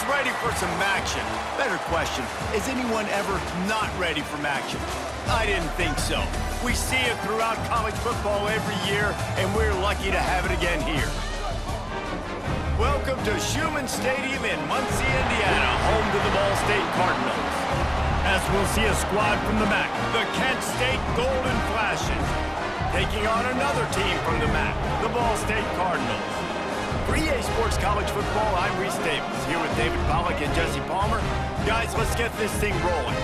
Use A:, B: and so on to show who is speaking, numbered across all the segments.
A: ready for some action. Better question, is anyone ever not ready for action? I didn't think so. We see it throughout college football every year, and we're lucky to have it again here. Welcome to Schumann Stadium in Muncie, Indiana, home to the Ball State Cardinals. As we'll see a squad from the MAC, the Kent State Golden Flashes, taking on another team from the MAC, the Ball State Cardinals. For EA Sports College Football, I'm Reese Davis, here with David Pollack and Jesse Palmer. Guys, let's get this thing rolling.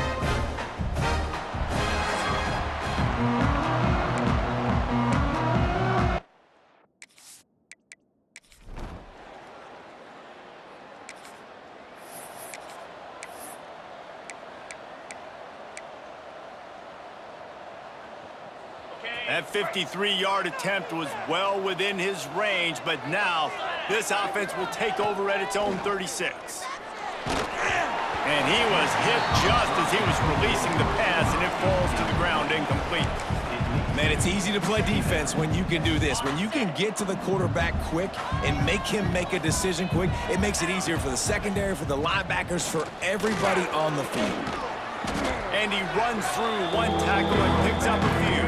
A: That 53-yard attempt was well within his range, but now this offense will take over at its own 36. And he was hit just as he was releasing the pass, and it falls to the ground incomplete.
B: Man, it's easy to play defense when you can do this. When you can get to the quarterback quick and make him make a decision quick, it makes it easier for the secondary, for the linebackers, for everybody on the field.
A: And he runs through one tackle and picks up a few.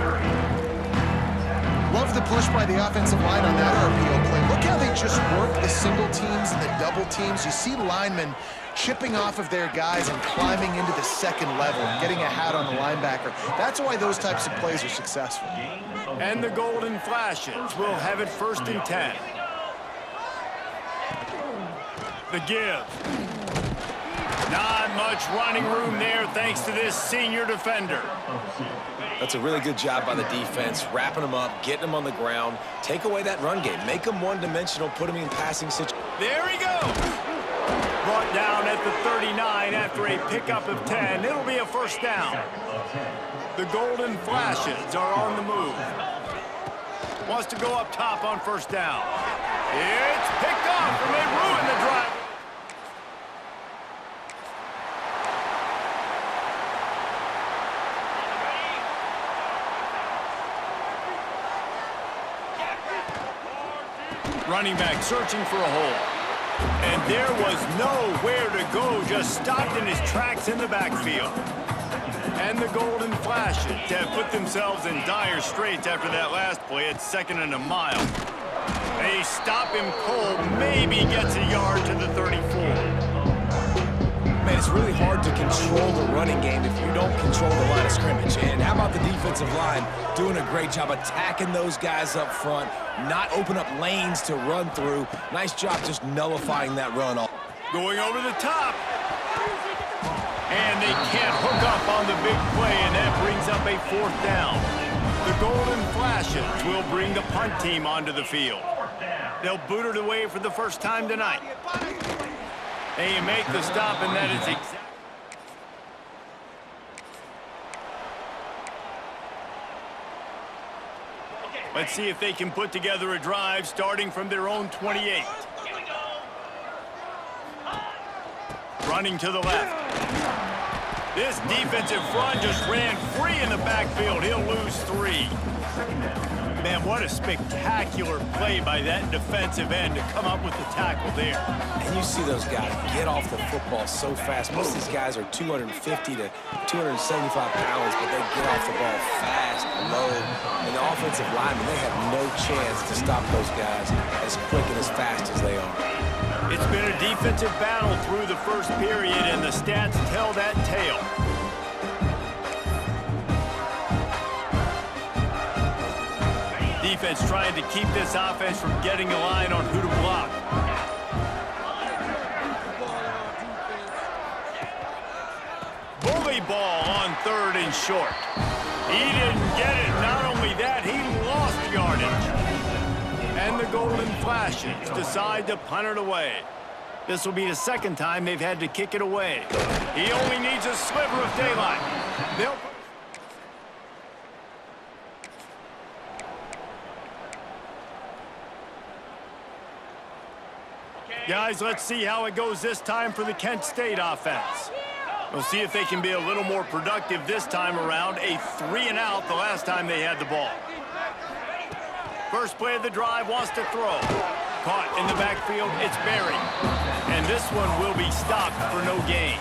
C: Love the push by the offensive line on that RPO play. Look how they just work the single teams and the double teams. You see linemen chipping off of their guys and climbing into the second level and getting a hat on the linebacker. That's why those types of plays are successful.
A: And the Golden Flashes will have it 1st and 10. The give. Not much running room there thanks to this senior defender.
B: That's a really good job by the defense, wrapping them up, getting them on the ground. Take away that run game. Make them one-dimensional, put them in passing situations.
A: There he goes. Brought down at the 39 after a pickup of 10. It'll be a 1st down. The Golden Flashes are on the move. Wants to go up top on 1st down. It's picked off and they ruin the drive. Running back searching for a hole. And there was nowhere to go, just stopped in his tracks in the backfield. And the Golden Flashes have put themselves in dire straits after that last play at 2nd and a mile. They stop him cold, maybe gets a yard to the 34.
B: Man, it's really hard to control the running game if you don't control the line of scrimmage. And how about the defensive line doing a great job attacking those guys up front, not open up lanes to run through. Nice job just nullifying that run.
A: Going over the top. And they can't hook up on the big play, and that brings up a 4th down. The Golden Flashes will bring the punt team onto the field. They'll boot it away for the 1st time tonight. They make the stop, and that is exactly. Let's see if they can put together a drive starting from their own 28. Running to the left. This defensive front just ran free in the backfield. He'll lose 3. Man, what a spectacular play by that defensive end to come up with the tackle there.
B: And you see those guys get off the football so fast. Most of these guys are 250 to 275 pounds, but they get off the ball fast, low. And the offensive linemen, they have no chance to stop those guys as quick and as fast as they are.
A: It's been a defensive battle through the 1st period, and the stats tell that tale. Defense trying to keep this offense from getting a line on who to block. Bully ball on 3rd and short. He didn't get it. Not only that, he lost yardage. And the Golden Flashes decide to punt it away. This will be the 2nd time they've had to kick it away. He only needs a sliver of daylight. They'll... Guys, let's see how it goes this time for the Kent State offense. We'll see if they can be a little more productive this time around. A 3-and-out the last time they had the ball. First play of the drive, wants to throw. caught in the backfield. It's buried. And this one will be stopped for no gain.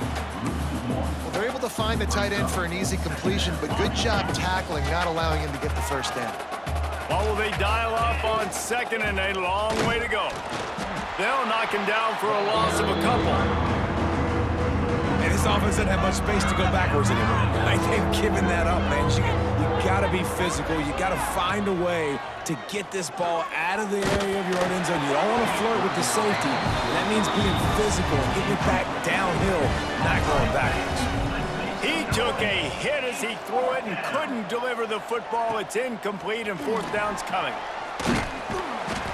C: Well, they're able to find the tight end for an easy completion, but good job tackling, not allowing him to get the first down.
A: Well, will they dial up on second and a long way to go? They'll knock him down for a loss of a couple.
B: And this offense doesn't have much space to go backwards anymore. Like, they've given that up, man. You got to be physical. You got to find a way to get this ball out of the area of your own end zone. You don't want to flirt with the safety. And that means being physical and getting it back downhill, not going backwards.
A: He took a hit as he threw it and couldn't deliver the football. It's incomplete and fourth down's coming.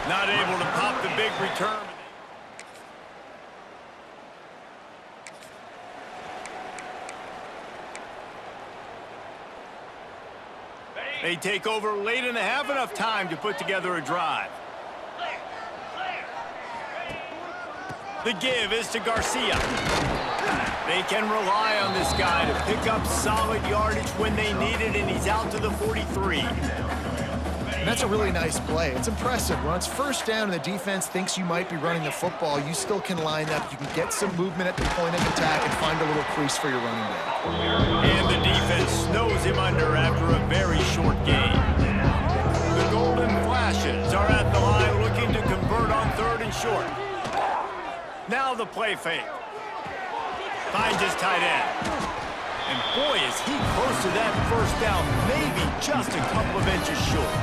A: Not able to pop the big return. They take over late in the half, enough time to put together a drive. The give is to Garcia. They can rely on this guy to pick up solid yardage when they need it, and he's out to the 43.
C: And that's a really nice play. It's impressive. When it's first down and the defense thinks you might be running the football, you still can line up. You can get some movement at the point of attack and find a little crease for your running back.
A: And the defense snows him under after a very short game. The Golden Flashes are at the line looking to convert on third and short. Now the play fake. Finds his tight end. And boy, is he close to that first down, maybe just a couple of inches short.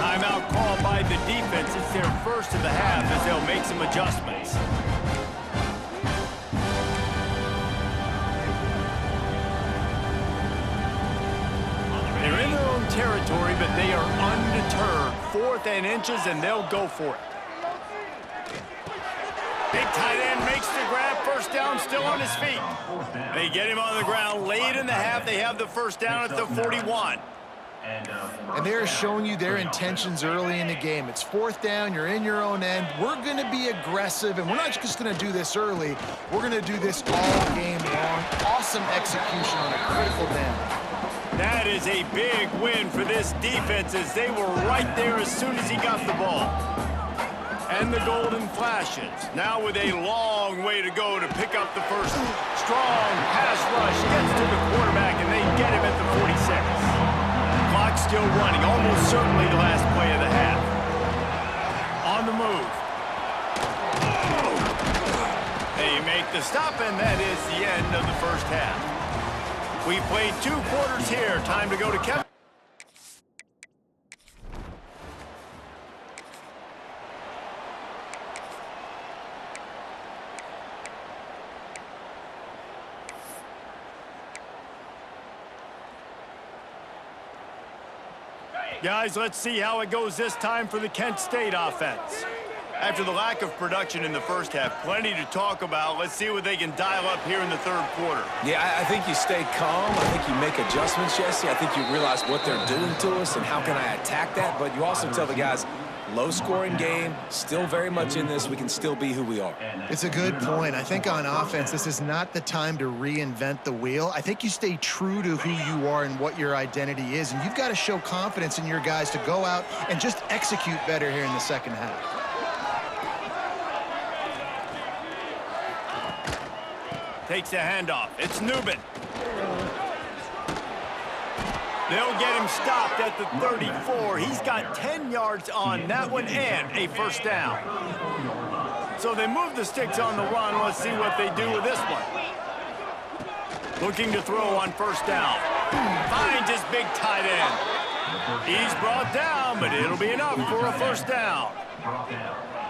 A: Timeout called by the defense. It's their first of the half as they'll make some adjustments. They're in their own territory, but they are undeterred. 4th and inches, and they'll go for it. Big tight end makes the grab. First down, still on his feet. They get him on the ground late in the half. They have the first down at the 41.
C: And they're showing you their intentions early in the game. It's 4th down. You're in your own end. We're going to be aggressive, and we're not just going to do this early. We're going to do this all game long. Awesome execution on a critical down.
A: That is a big win for this defense as they were right there as soon as he got the ball. And the Golden Flashes, now with a long way to go to pick up the first. Strong pass rush gets to the quarterback, and they get him at the 46. Clock still running, almost certainly the last play of the half. On the move. They make the stop, and that is the end of the first half. We played 2 quarters here. Time to go to Kevin. Guys, let's see how it goes this time for the Kent State offense. After the lack of production in the first half, plenty to talk about. Let's see what they can dial up here in the third quarter.
B: Yeah, I think you stay calm. I think you make adjustments, Jesse. I think you realize what they're doing to us and how can I attack that. But you also tell the guys, low-scoring game, still very much in this. We can still be who we are.
C: It's a good point. I think on offense, this is not the time to reinvent the wheel. I think you stay true to who you are and what your identity is, and you've got to show confidence in your guys to go out and just execute better here in the second half.
A: Takes a handoff. It's Nubin. They'll get him stopped at the 34. He's got 10 yards on that one and a first down. So they move the sticks on the run. Let's see what they do with this one. Looking to throw on first down. Finds his big tight end. He's brought down, but it'll be enough for a first down.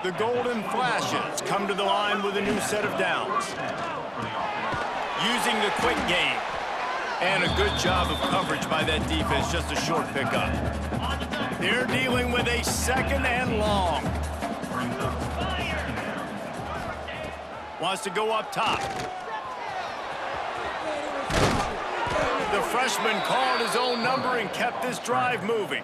A: The Golden Flashes come to the line with a new set of downs. Using the quick game. And a good job of coverage by that defense, just a short pickup. They're dealing with a second and long. Wants to go up top. The freshman called his own number and kept this drive moving.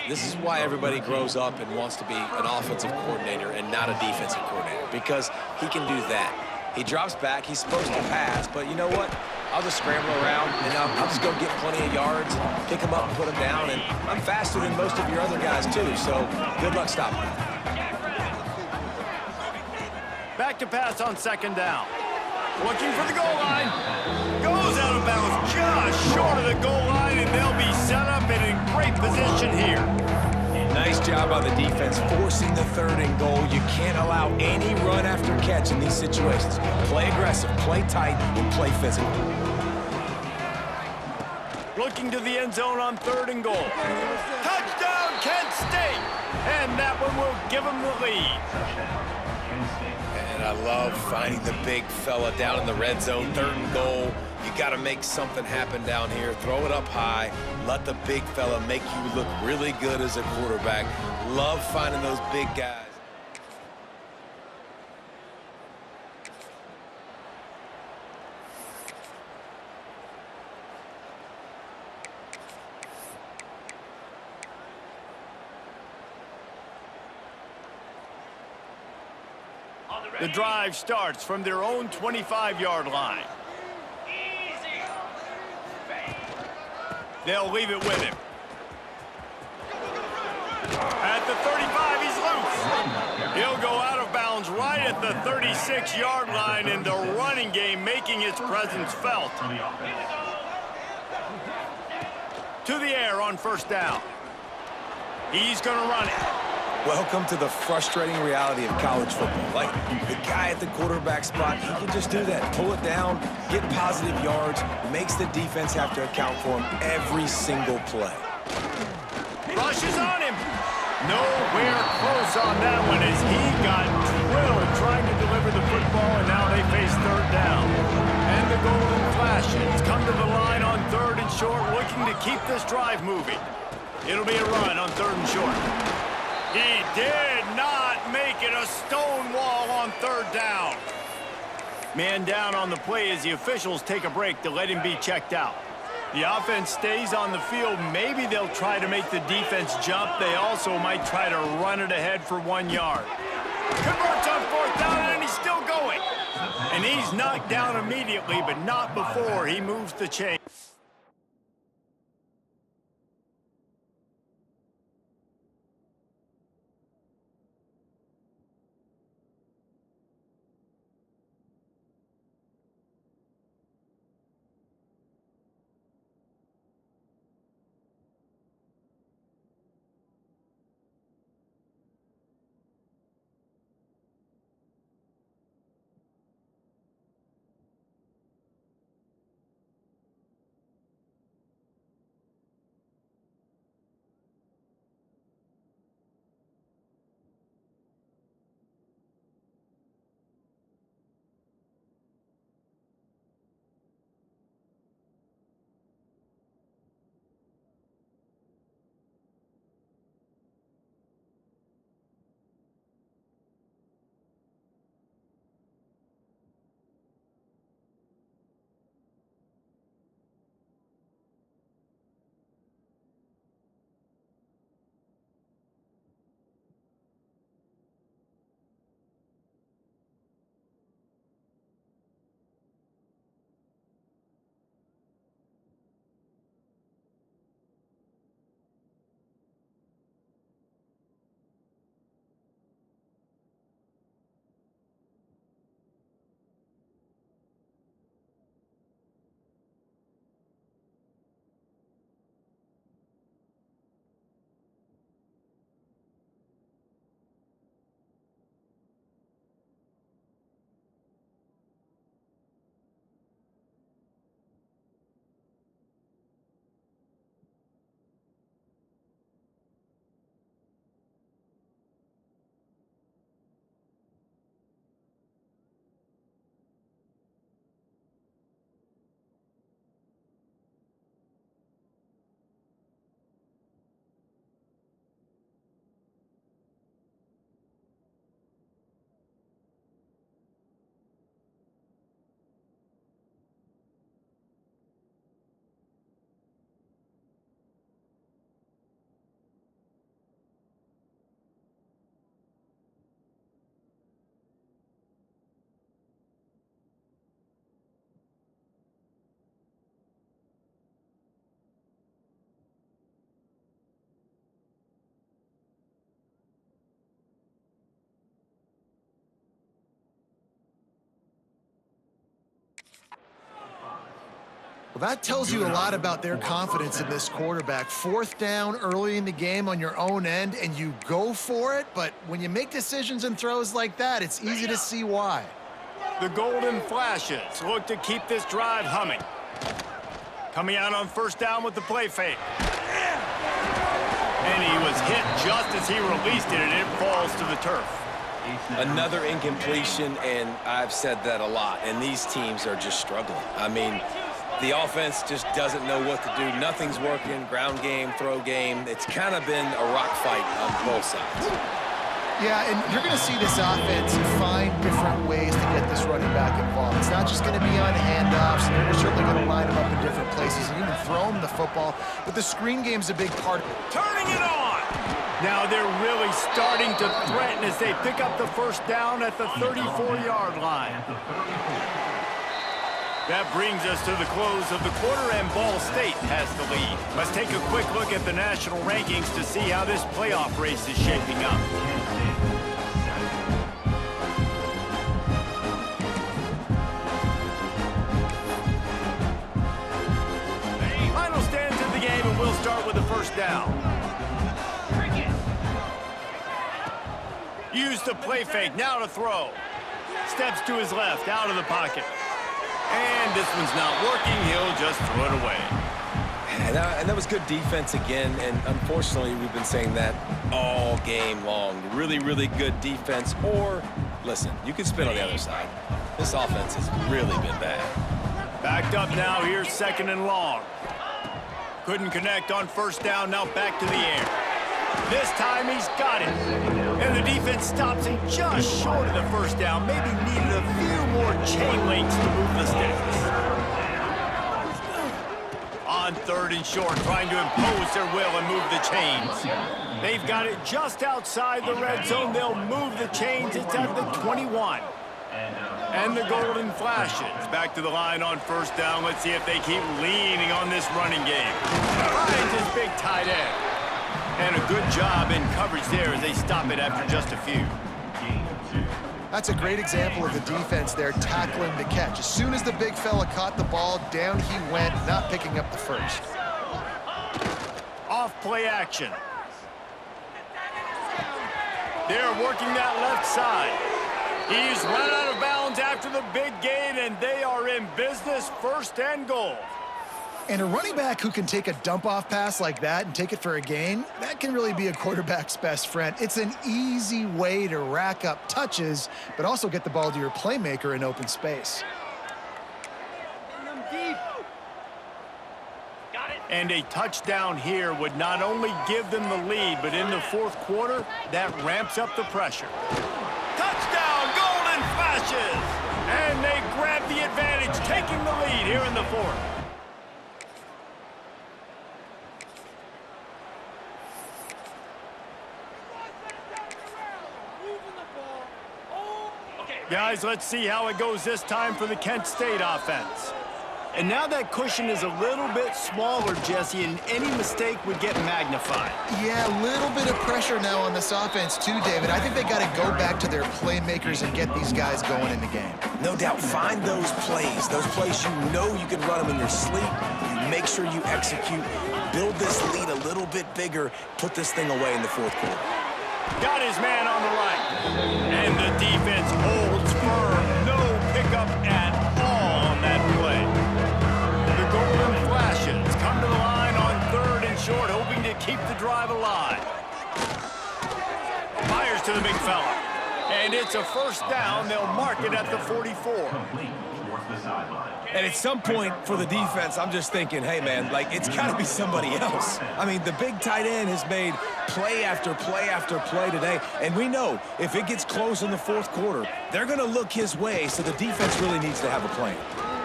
B: This is why everybody grows up and wants to be an offensive coordinator and not a defensive coordinator, because he can do that. He drops back, he's supposed to pass, but you know what? I'll just scramble around, and I'll just go get plenty of yards, pick him up and put him down, and I'm faster than most of your other guys, too, so good luck stopping him.
A: Back to pass on second down. Looking for the goal line. Goes out of bounds just short of the goal line, and they'll be set up and in great position here.
B: Nice job by the defense forcing the 3rd and goal. You can't allow any run after catch in these situations. Play aggressive, play tight, and play physical.
A: Looking to the end zone on 3rd and goal. Touchdown, Kent State! And that one will give them the lead.
B: And I love finding the big fella down in the red zone, 3rd and goal. You got to make something happen down here. Throw it up high. Let the big fella make you look really good as a quarterback. Love finding those big guys.
A: The drive starts from their own 25-yard line. They'll leave it with him. At the 35, he's loose. He'll go out of bounds right at the 36-yard line, and the running game making its presence felt. To the air on 1st down. He's going to run it.
B: Welcome to the frustrating reality of college football. Like, the guy at the quarterback spot, he can just do that. Pull it down, get positive yards, makes the defense have to account for him every single play.
A: Rushes on him. Nowhere close on that one as he got drilled trying to deliver the football, and now they face 3rd down. And the golden flashes come to the line on 3rd and short, looking to keep this drive moving. It'll be a run on 3rd and short. He did not make it a stone wall on 3rd down. Man down on the play as the officials take a break to let him be checked out. The offense stays on the field. Maybe they'll try to make the defense jump. They also might try to run it ahead for 1 yard. Converts on 4th down, and he's still going. And he's knocked down immediately, but not before he moves the chain.
C: Well, that tells you a lot about their confidence in this quarterback. 4th down early in the game on your own end, and you go for it. But when you make decisions and throws like that, it's easy to see why.
A: The Golden Flashes look to keep this drive humming. Coming out on 1st down with the play fake. And he was hit just as he released it, and it falls to the turf.
B: Another incompletion, and I've said that a lot, and these teams are just struggling. I mean, the offense just doesn't know what to do. Nothing's working. Ground game, throw game. It's kind of been a rock fight on both sides.
C: Yeah, and you're going to see this offense find different ways to get this running back involved. It's not just going to be on handoffs, and you're certainly going to line them up in different places and even throw them the football. But the screen game's a big part of it.
A: Turning it on! Now they're really starting to threaten as they pick up the 1st down at the 34-yard line. That brings us to the close of the quarter, and Ball State has the lead. Let's take a quick look at the national rankings to see how this playoff race is shaping up. Final stands in the game, and we'll start with the 1st down. Use the play fake, now to throw. Steps to his left, out of the pocket. And this one's not working. He'll just throw it away.
B: And that was good defense again, and unfortunately, we've been saying that all game long. Really, really good defense. Or, listen, you can spin on the other side. This offense has really been bad.
A: Backed up now. Here's 2nd and long. Couldn't connect on 1st down. Now back to the air. This time he's got it. And the defense stops him just short of the 1st down. Maybe needed a few more chain links to move the sticks. On 3rd and short, trying to impose their will and move the chains. They've got it just outside the red zone. They'll move the chains. It's at the 21. And the Golden Flashes back to the line on 1st down. Let's see if they keep leaning on this running game. Finds his big tight end. And a good job in coverage there as they stop it after just a few.
C: That's a great example of the defense there tackling the catch. As soon as the big fella caught the ball, down he went, not picking up the 1st.
A: Off play action. They're working that left side. He's run out of bounds after the big gain, and they are in business, 1st and goal.
C: And a running back who can take a dump-off pass like that and take it for a gain, that can really be a quarterback's best friend. It's an easy way to rack up touches, but also get the ball to your playmaker in open space.
A: And a touchdown here would not only give them the lead, but in the 4th quarter, that ramps up the pressure. Touchdown, Golden Flashes! And they grab the advantage, taking the lead here in the 4th. Guys, let's see how it goes this time for the Kent State offense. And now that cushion is a little bit smaller, Jesse, and any mistake would get magnified.
C: Yeah, a little bit of pressure now on this offense too, David. I think they got to go back to their playmakers and get these guys going in the game.
B: No doubt, find those plays you know you can run them in your sleep. You make sure you execute, build this lead a little bit bigger, put this thing away in the 4th quarter.
A: Got his man on the right. And the defense holds firm. No pickup at all on that play. The Golden Flashes come to the line on 3rd and short, hoping to keep the drive alive. Fires to the big fella. And it's a 1st down. They'll mark it at the 44.
B: And at some point for the defense, I'm just thinking, hey, man, like, it's got to be somebody else. I mean, the big tight end has made play after play after play today. And we know if it gets close in the 4th quarter, they're going to look his way, so the defense really needs to have a plan.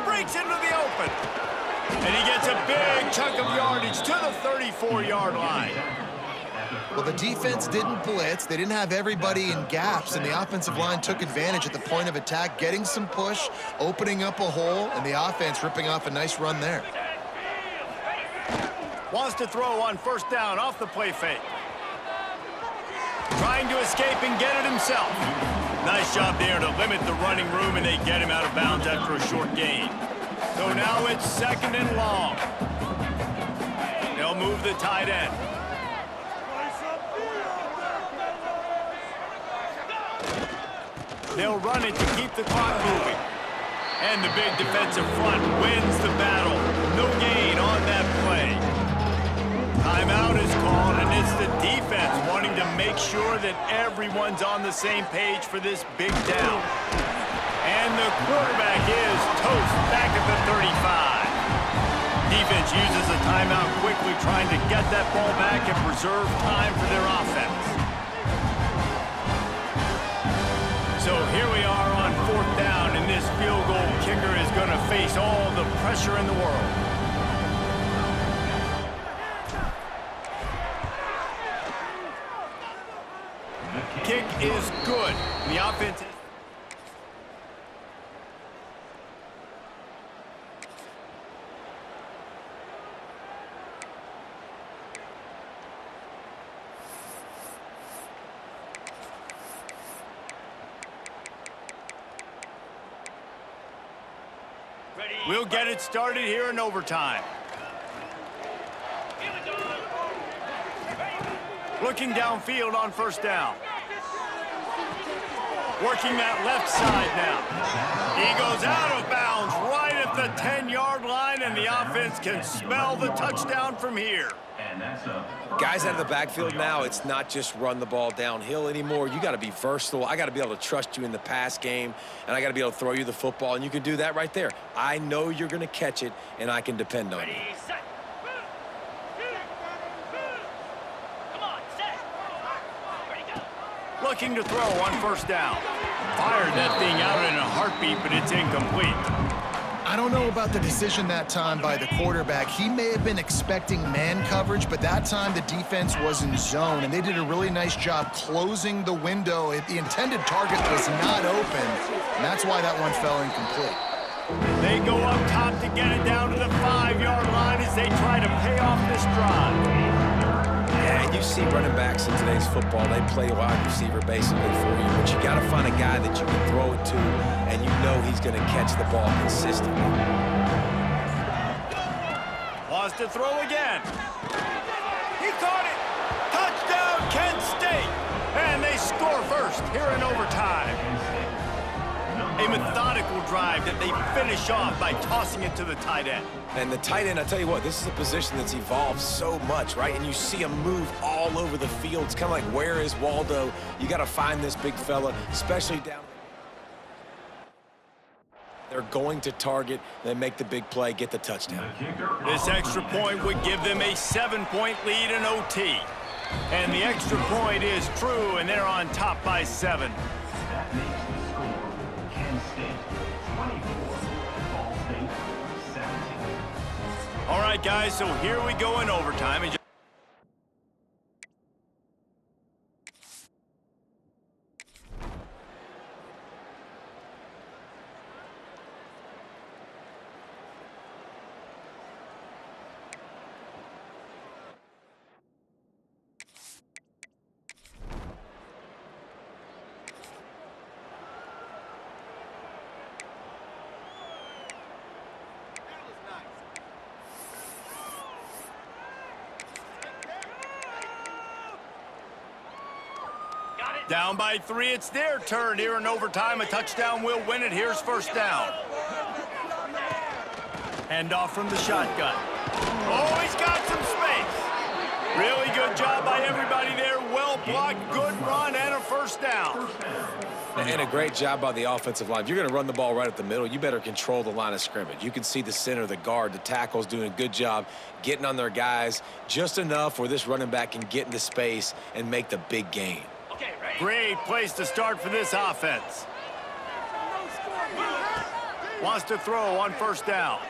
A: Breaks into the open. And he gets a big chunk of yardage to the 34-yard line.
C: Well, the defense didn't blitz. They didn't have everybody in gaps, and the offensive line took advantage at the point of attack, getting some push, opening up a hole, and the offense ripping off a nice run there.
A: Wants to throw on 1st down off the play fake. Trying to escape and get it himself. Nice job there to limit the running room, and they get him out of bounds after a short gain. So now it's 2nd and long. They'll move the tight end. They'll run it to keep the clock moving. And the big defensive front wins the battle. No gain on that play. Timeout is called, and it's the defense wanting to make sure that everyone's on the same page for this big down. And the quarterback is toast back at the 35. Defense uses a timeout quickly, trying to get that ball back and preserve time for their offense. So here we are on 4th down, and this field goal kicker is going to face all the pressure in the world. Kick is good. The offense is... We'll get it started here in overtime. Looking downfield on 1st down. Working that left side now. He goes out of bounds right at the 10-yard line, and the offense can smell the touchdown from here.
B: Guys out of the backfield now, it's not just run the ball downhill anymore. You got to be versatile. I got to be able to trust you in the pass game, and I got to be able to throw you the football, and you can do that right there. I know you're going to catch it, and I can depend on you.
A: Looking to throw on 1st down. Fired that thing out in a heartbeat, but it's incomplete.
C: I don't know about the decision that time by the quarterback. He may have been expecting man coverage, but that time the defense was in zone, and they did a really nice job closing the window. The intended target was not open, and that's why that one fell incomplete.
A: They go up top to get it down to the 5-yard line as they try to pay off this drive.
B: Yeah, and you see running backs in today's football, they play wide receiver basically for you, but you got to find a guy that you can throw it to, and you know he's going to catch the ball consistently.
A: Wants to throw again. He caught it. Touchdown, Kent State. And they score first here in overtime. A methodical drive that they finish off by tossing it to the tight end.
B: And the tight end, I tell you what, this is a position that's evolved so much, right? And you see him move all over the field. It's kind of like, where is Waldo? You got to find this big fella, especially down. They're going to target, they make the big play, get the touchdown.
A: This extra point would give them a 7-point lead in OT. And the extra point is true, and they're on top by 7.
D: That makes the score Kent State 24, Ball State 17.
A: All right, guys, so here we go in overtime. And down by 3, it's their turn here in overtime. A touchdown will win it. Here's 1st down. Hand off from the shotgun. Oh, he's got some space. Really good job by everybody there. Well blocked, good run, and a 1st down.
B: And a great job by the offensive line. If you're going to run the ball right at the middle, you better control the line of scrimmage. You can see the center, the guard, the tackle's doing a good job getting on their guys just enough where this running back can get into space and make the big gain.
A: Great place to start for this offense. Wants to throw on 1st down.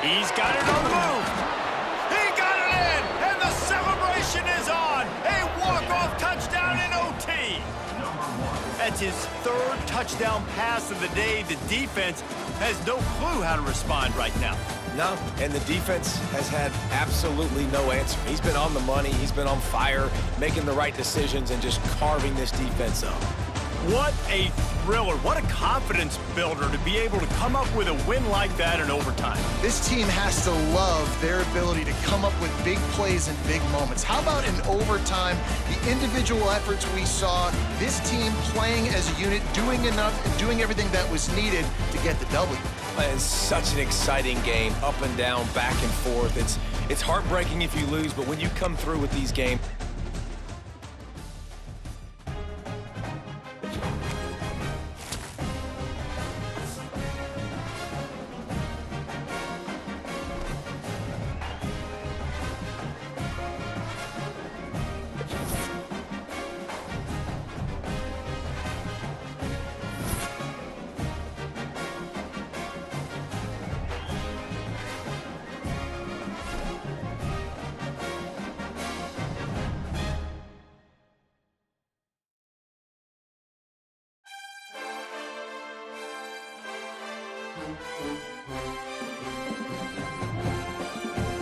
A: He's got it on the move. He got it in, and the celebration is on. A walk-off touchdown in OT. That's his 3rd touchdown pass of the day. The defense has no clue how to respond right now.
B: No, and the defense has had absolutely no answer. He's been on the money. He's been on fire, making the right decisions and just carving this defense up.
A: What a thriller. What a confidence builder to be able to come up with a win like that in overtime.
C: This team has to love their ability to come up with big plays and big moments. How about in overtime, the individual efforts we saw, this team playing as a unit, doing enough and doing everything that was needed to get the W.
B: It's such an exciting game, up and down, back and forth. It's heartbreaking if you lose, but when you come through with these games,